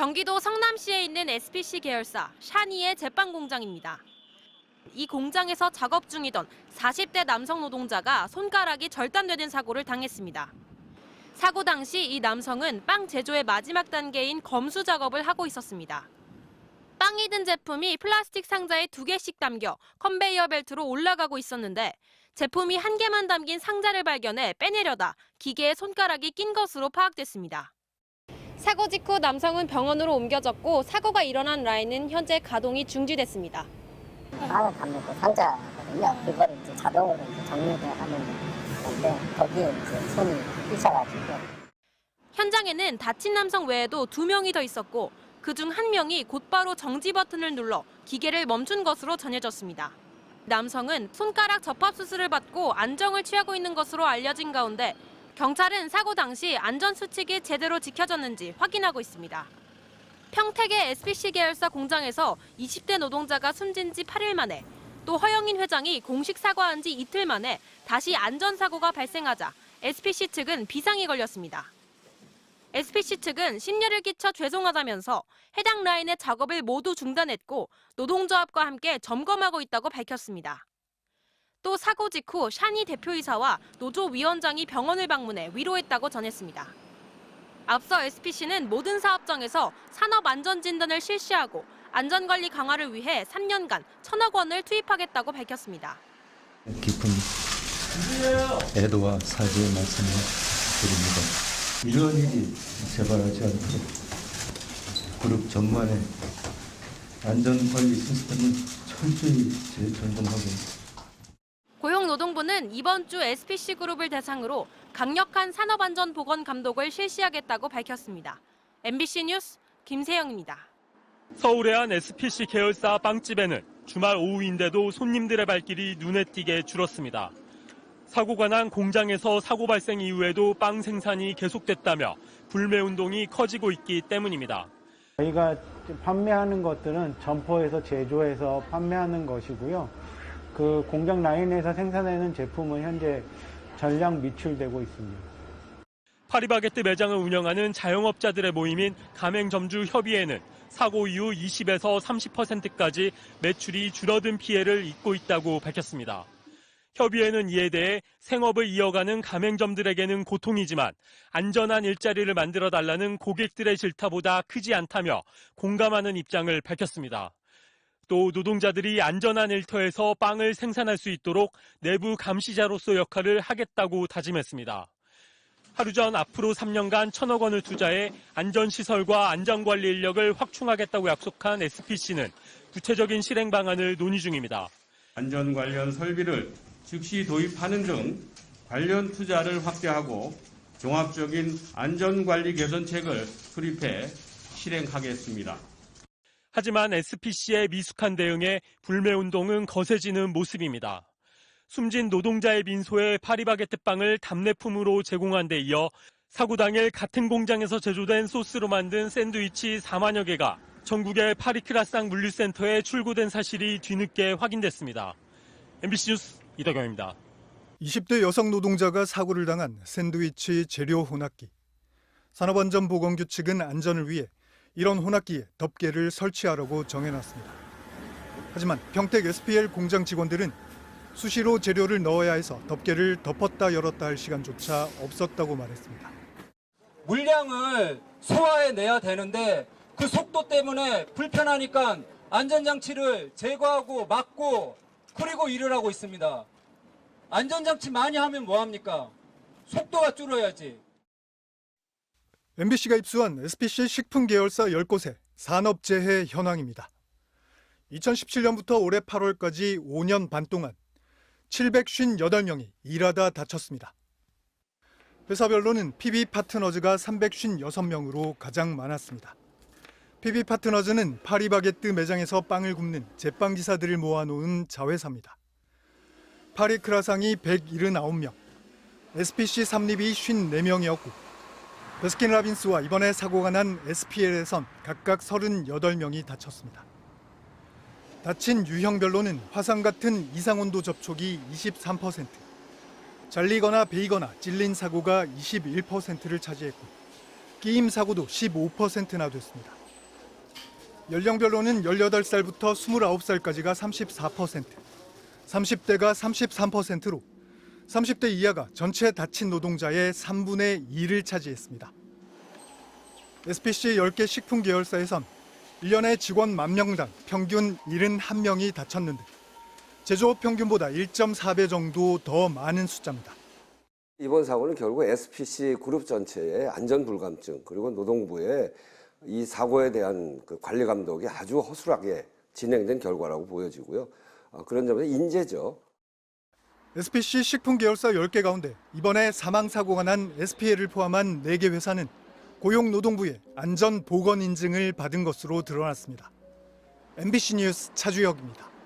경기도 성남시에 있는 SPC 계열사 샤니의 제빵 공장입니다. 이 공장에서 작업 중이던 40대 남성 노동자가 손가락이 절단되는 사고를 당했습니다. 사고 당시 이 남성은 빵 제조의 마지막 단계인 검수 작업을 하고 있었습니다. 빵이 든 제품이 플라스틱 상자에 2개씩 담겨 컨베이어 벨트로 올라가고 있었는데 제품이 1개만 담긴 상자를 발견해 빼내려다 기계에 손가락이 낀 것으로 파악됐습니다. 사고 직후 남성은 병원으로 옮겨졌고 사고가 일어난 라인은 현재 가동이 중지됐습니다. 빵을 담는 그 상자거든요. 그걸 이제 자동으로 정리를 하는 건데 거기에 이제 손이 끼쳐가지고. 현장에는 다친 남성 외에도 2명이 더 있었고 그중 1명이 곧바로 정지 버튼을 눌러 기계를 멈춘 것으로 전해졌습니다. 남성은 손가락 접합 수술을 받고 안정을 취하고 있는 것으로 알려진 가운데 경찰은 사고 당시 안전수칙이 제대로 지켜졌는지 확인하고 있습니다. 평택의 SPC 계열사 공장에서 20대 노동자가 숨진 지 8일 만에 또 허영인 회장이 공식 사과한 지 이틀 만에 다시 안전사고가 발생하자 SPC 측은 비상이 걸렸습니다. SPC 측은 심려를 끼쳐 죄송하다면서 해당 라인의 작업을 모두 중단했고 노동조합과 함께 점검하고 있다고 밝혔습니다. 또 사고 직후 샤니 대표이사와 노조 위원장이 병원을 방문해 위로했다고 전했습니다. 앞서 SPC는 모든 사업장에서 산업안전진단을 실시하고 안전관리 강화를 위해 3년간 1,000억 원을 투입하겠다고 밝혔습니다. 깊은 애도와 사죄의 말씀을 드립니다. 이런 일이 재발하지 않도록 그룹 전반의 안전관리 시스템을 철저히 재점검하고 고용노동부는 이번 주 SPC 그룹을 대상으로 강력한 산업안전보건 감독을 실시하겠다고 밝혔습니다. MBC 뉴스 김세영입니다. 서울의 한 SPC 계열사 빵집에는 주말 오후인데도 손님들의 발길이 눈에 띄게 줄었습니다. 사고가 난 공장에서 사고 발생 이후에도 빵 생산이 계속됐다며 불매운동이 커지고 있기 때문입니다. 저희가 판매하는 것들은 점포에서 제조해서 판매하는 것이고요. 그 공장 라인에서 생산하는 제품은 현재 전량 미출되고 있습니다. 파리바게뜨 매장을 운영하는 자영업자들의 모임인 가맹점주협의회는 사고 이후 20에서 30%까지 매출이 줄어든 피해를 입고 있다고 밝혔습니다. 협의회는 이에 대해 생업을 이어가는 가맹점들에게는 고통이지만 안전한 일자리를 만들어달라는 고객들의 질타보다 크지 않다며 공감하는 입장을 밝혔습니다. 또 노동자들이 안전한 일터에서 빵을 생산할 수 있도록 내부 감시자로서 역할을 하겠다고 다짐했습니다. 하루 전 앞으로 3년간 1,000억 원을 투자해 안전시설과 안전관리 인력을 확충하겠다고 약속한 SPC는 구체적인 실행 방안을 논의 중입니다. 안전 관련 설비를 즉시 도입하는 등 관련 투자를 확대하고 종합적인 안전관리 개선책을 수립해 실행하겠습니다. 하지만 SPC의 미숙한 대응에 불매운동은 거세지는 모습입니다. 숨진 노동자의 민소에 파리바게뜨빵을 답례품으로 제공한 데 이어 사고 당일 같은 공장에서 제조된 소스로 만든 샌드위치 4만여 개가 전국의 파리크라상 물류센터에 출고된 사실이 뒤늦게 확인됐습니다. MBC 뉴스 이덕영입니다. 20대 여성 노동자가 사고를 당한 샌드위치 재료 혼합기. 산업안전보건규칙은 안전을 위해 이런 혼합기에 덮개를 설치하라고 정해놨습니다. 하지만 평택 SPL 공장 직원들은 수시로 재료를 넣어야 해서 덮개를 덮었다 열었다 할 시간조차 없었다고 말했습니다. 물량을 소화해내야 되는데 그 속도 때문에 불편하니까 안전장치를 제거하고 막고 그리고 일을 하고 있습니다. 안전장치 많이 하면 뭐합니까? 속도가 줄어야지. MBC가 입수한 SPC 식품 계열사 10곳의 산업재해 현황입니다. 2017년부터 올해 8월까지 5년 반 동안 758명이 일하다 다쳤습니다. 회사별로는 PB파트너즈가 356명으로 가장 많았습니다. PB파트너즈는 파리바게뜨 매장에서 빵을 굽는 제빵기사들을 모아놓은 자회사입니다. 파리크라상이 179명, SPC 삼립이 54명이었고 베스킨라빈스와 이번에 사고가 난 SPL에선 각각 38명이 다쳤습니다. 다친 유형별로는 화상 같은 이상온도 접촉이 23%, 잘리거나 베이거나 찔린 사고가 21%를 차지했고 끼임 사고도 15%나 됐습니다. 연령별로는 18살부터 29살까지가 34%, 30대가 33%로 30대 이하가 전체 다친 노동자의 3분의 2를 차지했습니다. SPC 10개 식품 계열사에선 1년에 직원 10,000명당 평균 71명이 다쳤는데 제조업 평균보다 1.4배 정도 더 많은 숫자입니다. 이번 사고는 결국 SPC 그룹 전체의 안전 불감증 그리고 노동부의 이 사고에 대한 그 관리 감독이 아주 허술하게 진행된 결과라고 보여지고요. 그런 점에서 인재죠. SPC 식품 계열사 10개 가운데 이번에 사망사고가 난 SPL을 포함한 4개 회사는 고용노동부의 안전보건 인증을 받은 것으로 드러났습니다. MBC 뉴스 차주혁입니다.